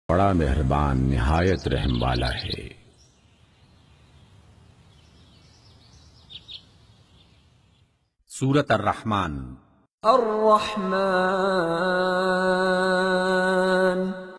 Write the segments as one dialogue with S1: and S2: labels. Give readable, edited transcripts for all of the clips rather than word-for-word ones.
S1: بڑا مہربان نہایت رحم والا ہے۔
S2: سورۃ الرحمن۔
S3: الرحمن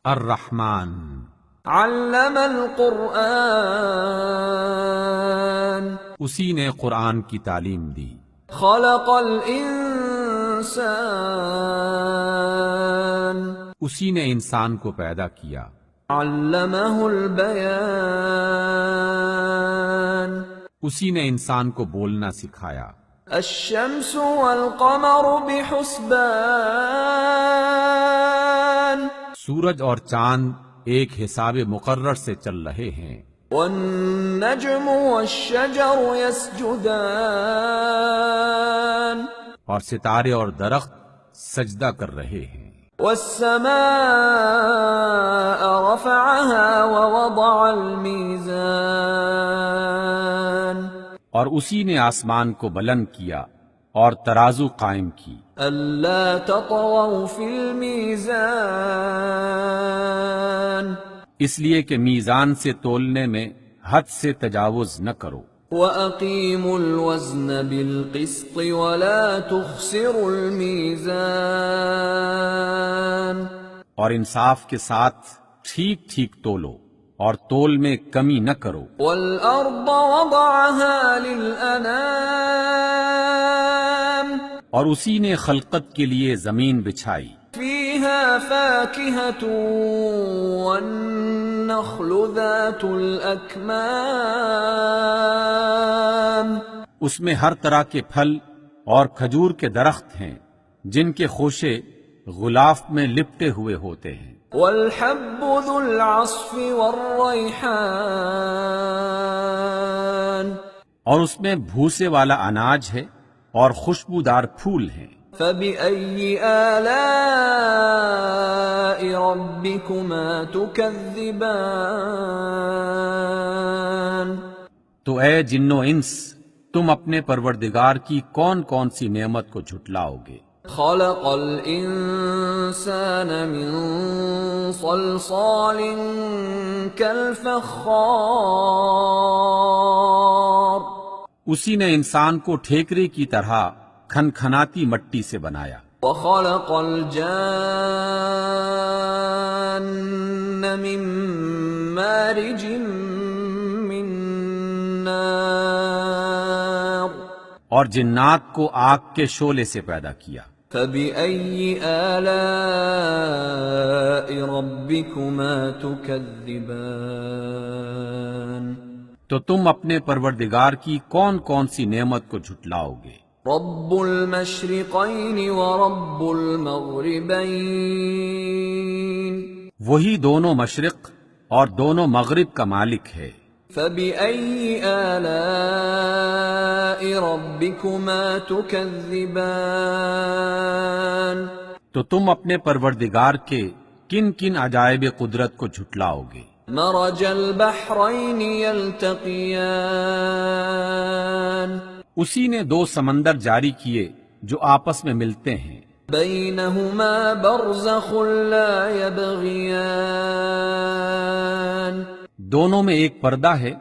S2: الرحمن
S3: علم القرآن
S2: اسی نے قرآن کی تعلیم دی۔
S3: خلق الانسان
S2: اسی نے انسان کو پیدا کیا۔
S3: علمہ البیان
S2: اسی نے انسان کو بولنا سکھایا۔
S3: الشمس والقمر بحسبان
S2: سورج اور چاند ایک حساب مقرر سے چل رہے ہیں۔
S3: والنجم والشجر يسجدان
S2: اور ستارے اور درخت سجدہ کر رہے ہیں۔
S3: والسماء رفعها ووضع الميزان
S2: اور اسی نے آسمان کو بلند کیا اور ترازو قائم کی۔
S3: ألا تطغوا في الميزان
S2: اس لیے کہ میزان سے تولنے میں حد سے تجاوز نہ کرو۔
S3: وَأَقِيمُوا الْوَزْنَ بِالْقِسْطِ وَلَا تُخْسِرُوا الْمِيزَانَ
S2: اور انصاف کے ساتھ ٹھیک ٹھیک تولو اور تول میں کمی نہ کرو۔
S3: وَالْأَرْضَ وَضَعَهَا لِلْأَنَامِ
S2: اور اسی نے خلقت کے لیے زمین بچھائی۔
S3: فِيهَا فَاكِهَةٌ وَالنَّخْلُ ذَاتُ الْأَكْمَامِ
S2: اس میں ہر طرح کے پھل اور کھجور کے درخت ہیں جن کے خوشے غلاف میں لپٹے ہوئے ہوتے ہیں۔
S3: وَالْحَبُّ ذُو الْعَصْفِ وَالرَّيْحَانِ
S2: اور اس میں بھوسے والا اناج ہے اور خوشبودار پھول ہیں۔
S3: فَبِأَيِّ آلَاءِ رَبِّكُمَا تُكَذِّبَانِ
S2: تو اے جن و انس، تم اپنے پروردگار کی کون کون سی نعمت کو جھٹلاؤ گے؟
S3: خَلَقَ الْإِنسَانَ مِنْ صَلْصَالٍ كَالْفَخَّارِ
S2: اسی نے انسان کو ٹھیکرے کی طرح کھنکھناتی مٹی سے بنایا۔
S3: وَخَلَقَ الْجَانَّ مِن مَّارِجٍ مِّن نَّارٍ
S2: اور جنات کو آگ کے شعلے سے پیدا کیا۔
S3: فَبِأَيِّ آلَاءِ رَبِّكُمَا تُكَذِّبَانِ
S2: تو تم اپنے پروردگار کی کون کون سی نعمت کو جھٹلاؤ گے؟
S3: رب المشرقین ورب المغربین
S2: وہی دونوں مشرق اور دونوں مغرب کا مالک ہے۔
S3: فَبِأَيِّ آلَاءِ رَبِّكُمَا تُكَذِّبَانِ
S2: تو تم اپنے پروردگار کے کن کن عجائب قدرت کو جھٹلاؤ گے؟
S3: مرج البحرین یلتقیان
S2: اسی نے دو سمندر جاری کیے جو آپس میں ملتے ہیں۔
S3: بینہما برزخ لا یبغیان
S2: دونوں میں ایک پردہ ہے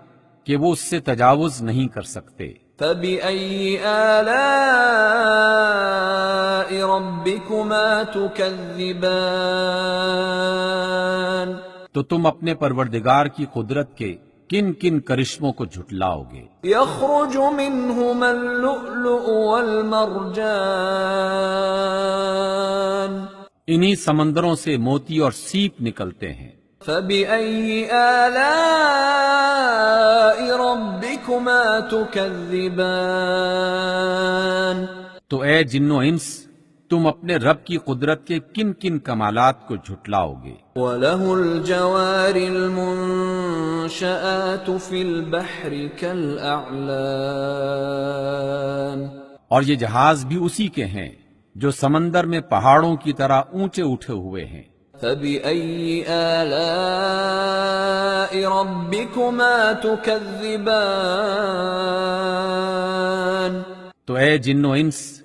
S2: کہ وہ اس سے تجاوز نہیں کر سکتے۔
S3: فَبِأَيِّ آلَاءِ رَبِّكُمَا تُكَذِّبَانِ
S2: تو تم اپنے پروردگار کی قدرت کے کن کن کرشموں کو جھٹلاؤ گے؟
S3: يخرج منهما اللؤلؤ والمرجان
S2: انہی سمندروں سے موتی اور سیپ نکلتے ہیں۔
S3: فَبِأَيِّ آلَاءِ رَبِّكُمَا تُكَذِّبَانِ
S2: تو اے جن و انس، تم اپنے رب کی قدرت کے کن کن کمالات کو جھٹلاؤ گے؟
S3: وَلَهُ الْجَوَارِ الْمُنشَآتُ فِي الْبَحْرِ كَالْأَعْلَامِ
S2: اور یہ جہاز بھی اسی کے ہیں جو سمندر میں پہاڑوں کی طرح اونچے اٹھے ہوئے ہیں۔
S3: فَبِأَيِّ آلَاءِ رَبِّكُمَا تُكَذِّبَانِ
S2: تو اے جن و انس،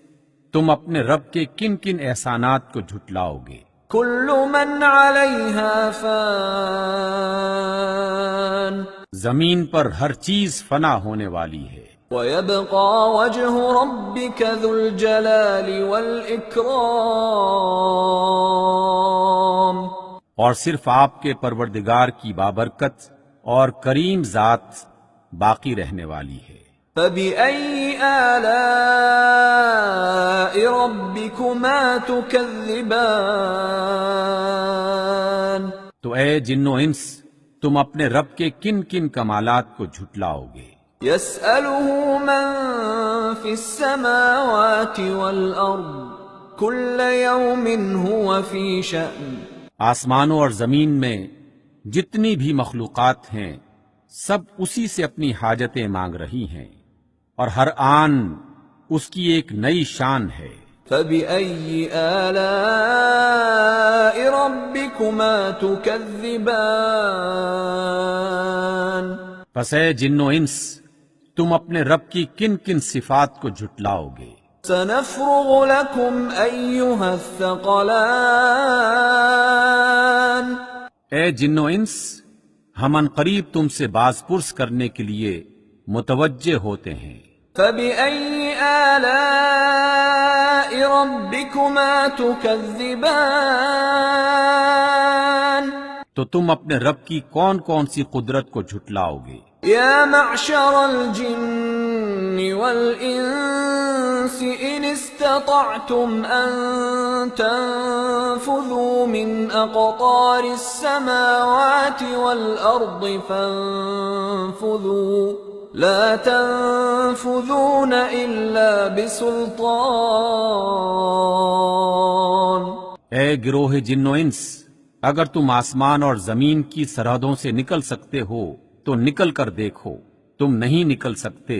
S2: تم اپنے رب کے کن کن احسانات کو جھٹلاؤ گے؟
S3: كل من عليها فان
S2: زمین پر ہر چیز فنا ہونے والی ہے،
S3: ويبقى وجه ربك ذو الجلال والإكرام
S2: اور صرف آپ کے پروردگار کی بابرکت اور کریم ذات باقی رہنے والی ہے۔
S3: فبأي آلاء ربكما تكذبان
S2: تو اے جن و انس، تم اپنے رب کے کن کن کمالات کو جھٹلاؤ گے؟
S3: يسأله من في السماوات والأرض كل يوم هو في شأن
S2: آسمانوں اور زمین میں جتنی بھی مخلوقات ہیں سب اسی سے اپنی حاجتیں مانگ رہی ہیں، اور ہر آن اس کی ایک نئی شان ہے۔
S3: فبأي آلاء ربكما تكذبان
S2: پس اے جن و انس، تم اپنے رب کی کن کن صفات کو جھٹلاؤ گے؟
S3: سنفرغ لكم أيها الثقلان
S2: اے جن و انس، ہم ان قریب تم سے باز پرس کرنے کے لیے متوجہ ہوتے ہیں۔
S3: فبأي آلاء ربكما تكذبان
S2: تو تم اپنے رب کی کون کون سی قدرت کو جھٹلاؤ گے؟
S3: يا معشر الجن والإنس إن استطعتم أن تنفذوا من أقطار السماوات والأرض فانفذوا لا تنفذون إلا بسلطان
S2: اے گروہ جن و انس، اگر تم آسمان اور زمین کی سرحدوں سے نکل سکتے ہو تو نکل کر دیکھو، تم نہیں نکل سکتے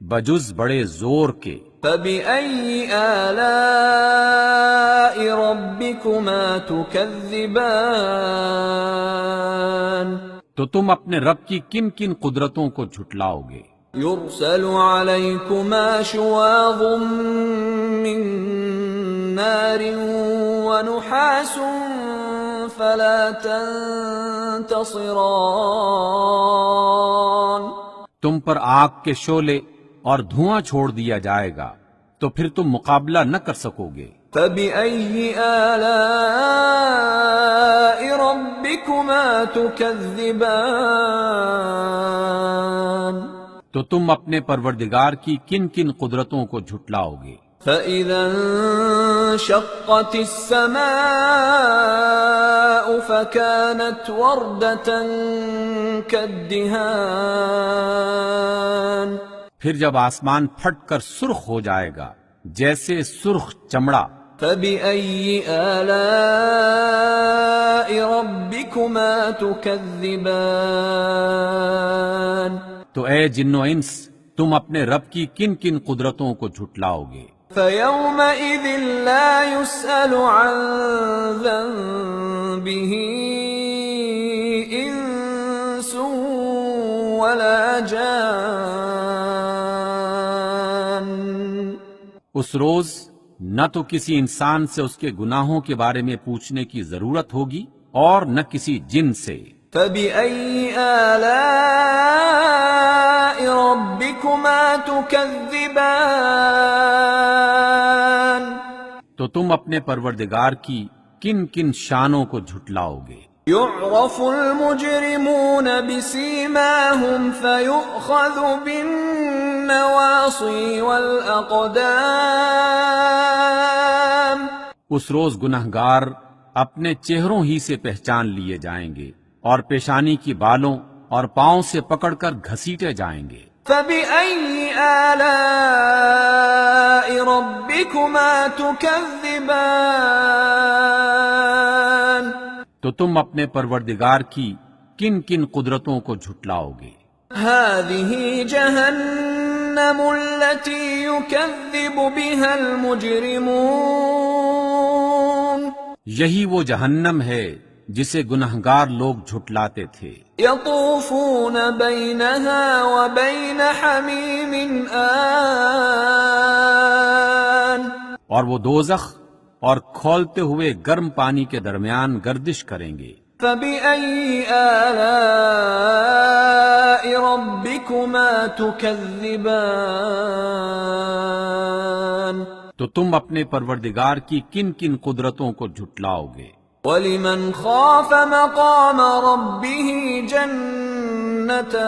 S2: بجز بڑے زور کے۔
S3: فبأي آلاء ربكما تكذبان
S2: تو تم اپنے رب کی کن کن قدرتوں کو جھٹلاؤ گے؟
S3: يرسل عليكما شواظ من نار ونحاس فلا تنتصران
S2: تم پر آگ کے شعلے اور دھواں چھوڑ دیا جائے گا تو پھر تم مقابلہ نہ کر سکو گے۔
S3: فبأي آلاء ربكما تكذبان
S2: تو تم اپنے پروردگار کی کن کن قدرتوں کو جھٹلاؤ گے؟
S3: فإذا انشقت السماء فكانت وردة كالدهان
S2: پھر جب آسمان پھٹ کر سرخ ہو جائے گا جیسے سرخ چمڑا۔
S3: فبأي آلاء ربكما تكذبان
S2: تو اے جن و انس، تم اپنے رب کی کن کن قدرتوں کو جھٹلاؤ گے؟
S3: فيومئذ لا يسأل عن ذنبه إنس ولا جان
S2: اس روز نہ تو کسی انسان سے اس کے گناہوں کے بارے میں پوچھنے کی ضرورت ہوگی اور نہ کسی جن سے۔
S3: فبأي آلاء ربكما تكذبان
S2: تو تم اپنے پروردگار کی کن کن شانوں کو جھٹلاؤ گے؟
S3: يعرف المجرمون بسيماهم فيؤخذ بالنواصي والأقدام
S2: اس روز گنہگار اپنے چہروں ہی سے پہچان لیے جائیں گے اور پیشانی کی بالوں اور پاؤں سے پکڑ کر گھسیٹے جائیں گے۔
S3: فبأي آلاء ربكما تكذبان
S2: تو تم اپنے پروردگار کی کن کن قدرتوں کو جھٹلاؤ گے؟
S3: هذه جهنم التي يكذب بها المجرمون
S2: یہی وہ جہنم ہے جسے گنہگار لوگ جھٹلاتے تھے۔
S3: يطوفون بينها وبين حميم آن
S2: اور وہ دوزخ اور کھولتے ہوئے گرم پانی کے درمیان گردش کریں گے۔
S3: فَبِأَيِّ آلَاءِ رَبِّكُمَا تُكَذِّبَانِ
S2: تو تم اپنے پروردگار کی کن کن قدرتوں کو جھٹلاؤ گے؟
S3: وَلِمَنْ خَافَ مَقَامَ رَبِّهِ جَنَّتَانِ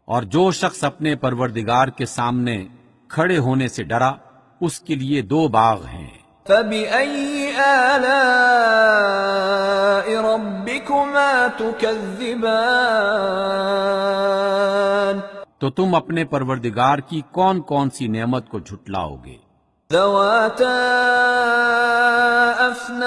S2: اور جو شخص اپنے پروردگار کے سامنے کھڑے ہونے سے ڈرا اس کے لیے 2 باغ ہیں۔
S3: فَبِأَيِّ آلَاءِ رَبِّكُمَا تُكَذِّبَانِ
S2: تو تم اپنے پروردگار کی کون کون سی نعمت کو جھٹلاؤ گے؟
S3: ذَوَاتَا أَفْنَانٍ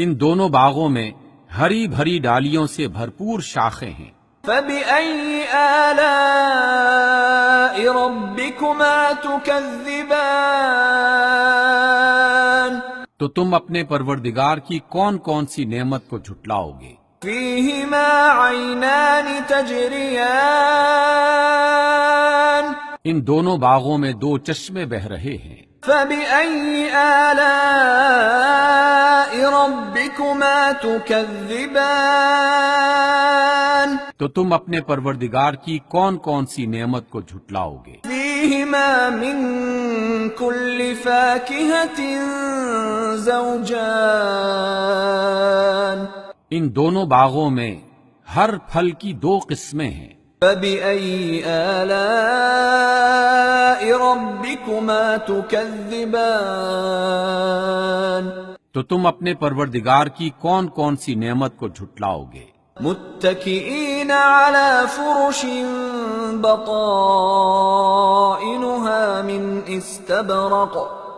S2: ان دونوں باغوں میں ہری بھری ڈالیوں سے بھرپور شاخیں ہیں۔
S3: فَبِأَيِّ آلَاءِ رَبِّكُمَا تُكَذِّبَانِ
S2: تو تم اپنے پروردگار کی کون کون سی نعمت کو جھٹلاؤ گے؟
S3: فِيهِمَا عَيْنَانِ تَجْرِيَانِ
S2: ان دونوں باغوں میں 2 چشمے بہہ رہے ہیں۔
S3: فَبِأَيِّ آلَاءِ رَبِّكُمَا تُكَذِّبَانِ
S2: تو تم اپنے پروردگار کی کون کون سی نعمت کو جھٹلاؤ گے؟
S3: فِيهِمَا مِن كُلِّ فَاكِهَةٍ زَوْجَانِ
S2: ان دونوں باغوں میں ہر پھل کی 2 قسمیں ہیں۔
S3: فَبِأَيِّ آلَاءِ رَبِّكُمَا تُكَذِّبَانِ
S2: تو تم اپنے پروردگار کی کون کون سی نعمت کو جھٹلاؤ گے؟
S3: متكئين على فرش بطائنها من استبرق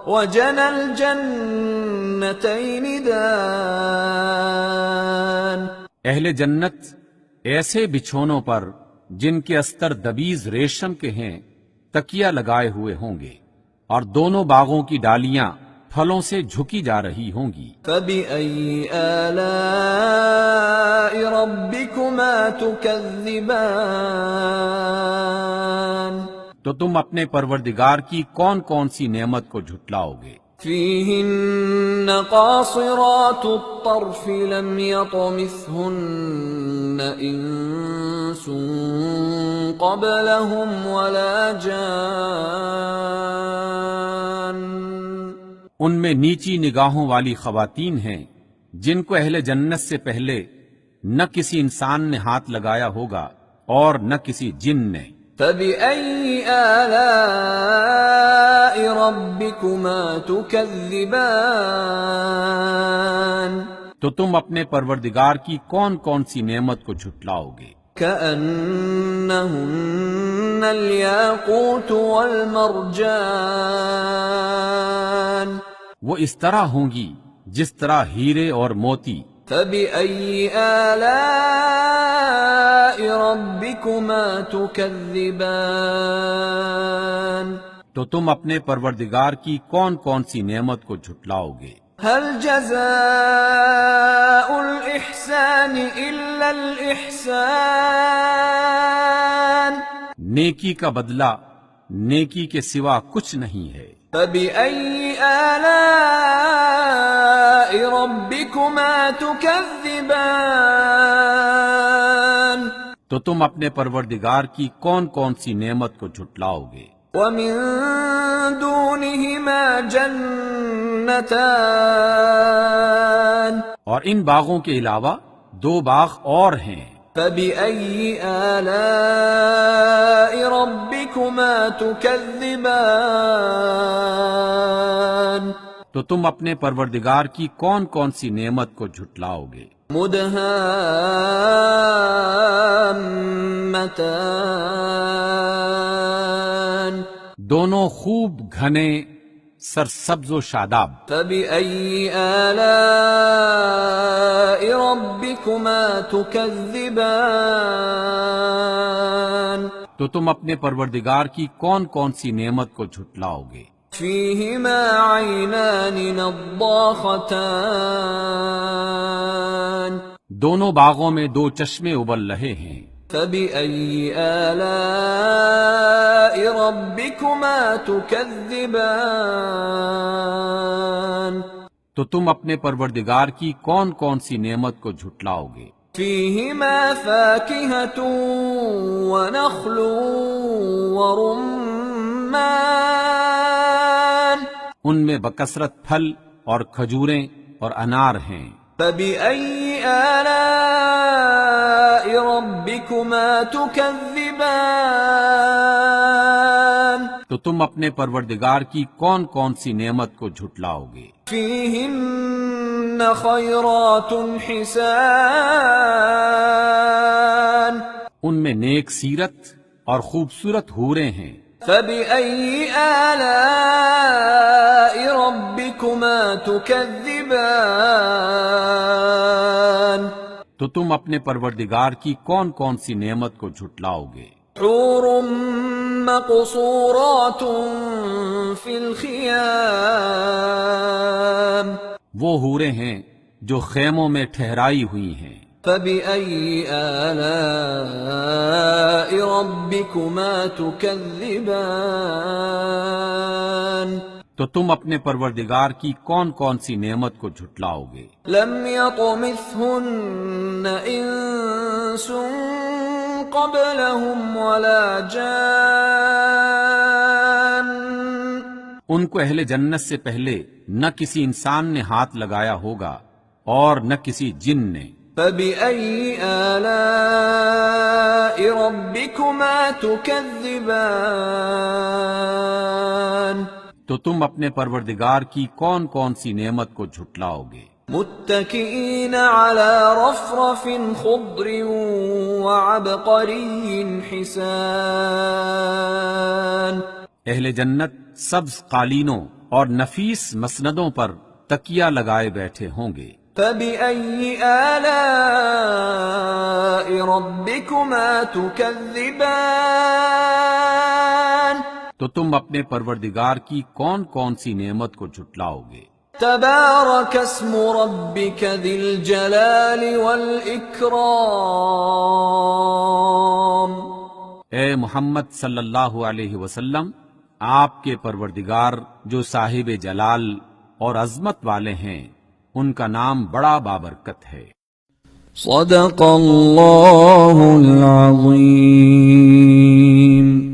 S3: وجنى الجنتين دان
S2: اہل جنت ایسے بچھونوں پر جن کے استر دبیز ریشم کے ہیں تکیہ لگائے ہوئے ہوں گے، اور دونوں باغوں کی ڈالیاں پھلوں سے جھکی جا رہی ہوں گی۔
S3: فَبِأَيِّ آلَاءِ رَبِّكُمَا تُكَذِّبَانِ
S2: تو تم اپنے پروردگار کی کون کون سی نعمت کو جھٹلاؤ گے؟
S3: فِيهِنَّ قَاصِرَاتُ الطَّرْفِ لَمْ يَطْمِثْهُنَّ إِنسٌ قَبْلَهُمْ وَلَا جَانٌّ
S2: ان میں نیچی نگاہوں والی خواتین ہیں جن کو اہل جنت سے پہلے نہ کسی انسان نے ہاتھ لگایا ہوگا اور نہ کسی جن نے۔
S3: فَبِأَيِّ آلَاءِ رَبِّكُمَا تُكَذِّبَانِ
S2: تو تم اپنے پروردگار کی کون کون سی نعمت کو جھٹلاؤ گے؟
S3: كَأَنَّهُنَّ الْيَاقُوتُ وَالْمَرْجَانُ
S2: وہ اس طرح ہوں گی جس طرح ہیرے اور موتی۔
S3: فَبِأَيِّ آلَاءِ رَبِّكُمَا تُكَذِّبَانِ
S2: تو تم اپنے پروردگار کی کون کون سی نعمت کو جھٹلاؤ گے؟
S3: هَلْ جَزَاءُ الْإِحْسَانِ إِلَّا الْإِحْسَانُ
S2: نیکی کا بدلہ نیکی کے سوا کچھ نہیں ہے۔
S3: فَبِأَيِّ آلَاءِ رَبِّكُمَا تُكَذِّبَانِ
S2: تو تم اپنے پروردگار کی کون کون سی نعمت کو جھٹلاؤ گے؟
S3: وَمِن دُونِهِمَا جَنَّتَانِ
S2: اور ان باغوں کے علاوہ 2 باغ اور ہیں۔
S3: فَبِأَيِّ آلَاءِ رَبِّكُمَا تُكَذِّبَانِ
S2: تو تم اپنے پروردگار کی کون کون سی نعمت کو جھٹلاؤ گے؟
S3: مُدْهَامَّتَانِ
S2: دونوں خوب گھنے سرسبز و شاداب۔
S3: فَبِأَيِّ آلَاءِ رَبِّكُمَا تُكَذِّبَانِ
S2: تو تم اپنے پروردگار کی کون کون سی نعمت کو جھٹلاؤ گے؟
S3: فِيهِمَا عَيْنَانِ نَضَّاخَتَانِ
S2: دونوں باغوں میں 2 چشمے ابل رہے ہیں۔
S3: فبأي آلاء ربكما تكذبان
S2: تو تم اپنے پروردگار کی کون کون سی نعمت کو جھٹلاؤ گے؟
S3: فيهما فاكهة ونخل ورمان
S2: ان میں بکثرت پھل اور کھجوریں اور انار ہیں۔
S3: فبأي آلاء ربكما تكذبان
S2: تو تم اپنے پروردگار کی کون کون سی نعمت کو جھٹلاؤ گے؟
S3: فيهن خيرات حسان
S2: ان میں نیک سیرت اور خوبصورت حوریں ہیں۔
S3: فبأي آلاء ربكما تكذبان
S2: تو تم اپنے پروردگار کی کون کون سی نعمت کو جھٹلاؤ گے؟
S3: حور مقصورات في الخيام
S2: وہ حوریں ہیں جو خیموں میں ٹھہرائی ہوئی ہیں۔
S3: فبأي آلاء ربكما تكذبان
S2: تو تم اپنے پروردگار کی کون کون سی نعمت کو جھٹلاؤ گے؟
S3: لم يطمثهن انس قبلهم ولا جان
S2: ان کو اہل جنت سے پہلے نہ کسی انسان نے ہاتھ لگایا ہوگا اور نہ کسی جن نے۔
S3: فبأي آلاء ربكما تكذبان
S2: تو تم اپنے پروردگار کی کون کون سی نعمت کو جھٹلاؤ گے؟
S3: متكئين على رفرف خضر وعبقري حسان
S2: اہل جنت سبز قالینوں اور نفیس مسندوں پر تکیہ لگائے بیٹھے ہوں گے۔
S3: فبأي آلاء ربكما تكذبان
S2: تو تم اپنے پروردگار کی کون کون سی نعمت کو جھٹلاؤ گے؟
S3: تبارك اسم ربك ذي الجلال والإكرام
S2: اے محمد صلی اللہ علیہ وسلم، آپ کے پروردگار جو صاحب جلال اور عظمت والے ہیں، ان کا نام بڑا بابرکت ہے۔
S3: صدق اللہ العظیم۔